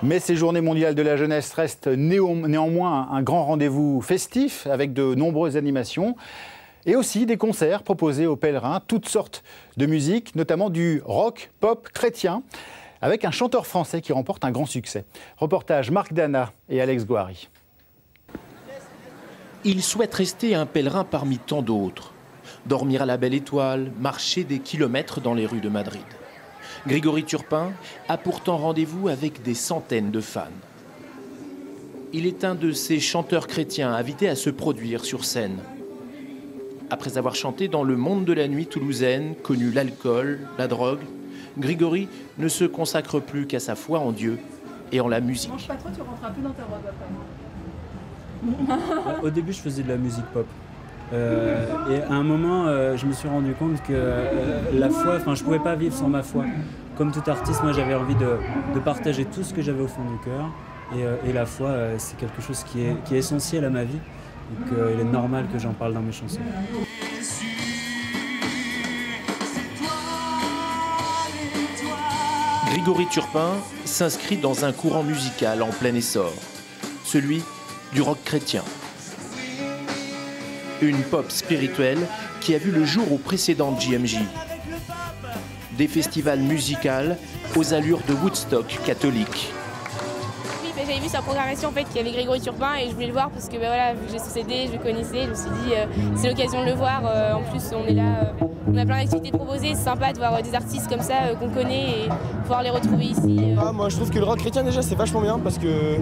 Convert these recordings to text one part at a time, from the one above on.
Mais ces journées mondiales de la jeunesse restent néanmoins un grand rendez-vous festif avec de nombreuses animations et aussi des concerts proposés aux pèlerins, toutes sortes de musique, notamment du rock, pop, chrétien, avec un chanteur français qui remporte un grand succès. Reportage Marc Dana et Alex Gohary. Il souhaite rester un pèlerin parmi tant d'autres, dormir à la Belle Étoile, marcher des kilomètres dans les rues de Madrid. Grégory Turpin a pourtant rendez-vous avec des centaines de fans. Il est un de ces chanteurs chrétiens invités à se produire sur scène. Après avoir chanté dans le monde de la nuit toulousaine, connu l'alcool, la drogue, Grégory ne se consacre plus qu'à sa foi en Dieu et en la musique. Mange pas trop, tu rentres un peu dans ta robe après. Au début, je faisais de la musique pop. Et à un moment, je me suis rendu compte que la foi, je ne pouvais pas vivre sans ma foi. Comme tout artiste, moi j'avais envie de partager tout ce que j'avais au fond du cœur. Et la foi, c'est quelque chose qui est essentiel à ma vie. Donc il est normal que j'en parle dans mes chansons. Grégory Turpin s'inscrit dans un courant musical en plein essor, celui du rock chrétien. Une pop spirituelle qui a vu le jour aux précédentes JMJ. Des festivals musicaux aux allures de Woodstock catholique. Oui, j'avais vu sa programmation en fait, qu'il y avait Grégory Turpin et je voulais le voir parce que voilà, vu que j'ai son CD, je le connaissais, je me suis dit c'est l'occasion de le voir. En plus on est là, on a plein d'activités proposées, c'est sympa de voir des artistes comme ça qu'on connaît et pouvoir les retrouver ici. Moi je trouve que le rock chrétien déjà c'est vachement bien parce que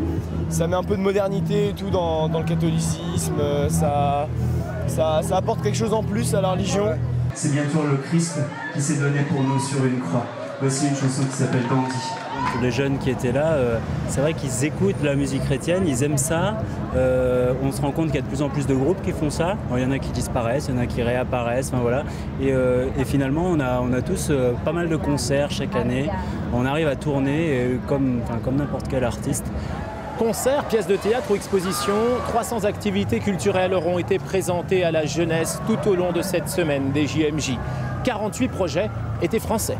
ça met un peu de modernité et tout dans le catholicisme, ça apporte quelque chose en plus à la religion. C'est bien sûr le Christ qui s'est donné pour nous sur une croix. Voici une chanson qui s'appelle Dandy. Pour les jeunes qui étaient là, c'est vrai qu'ils écoutent la musique chrétienne, ils aiment ça. On se rend compte qu'il y a de plus en plus de groupes qui font ça. Il y en a qui disparaissent, il y en a qui réapparaissent, voilà. Et finalement, on a tous pas mal de concerts chaque année. On arrive à tourner comme n'importe quel artiste. Concerts, pièces de théâtre ou expositions, 300 activités culturelles auront été présentées à la jeunesse tout au long de cette semaine des JMJ. 48 projets étaient français.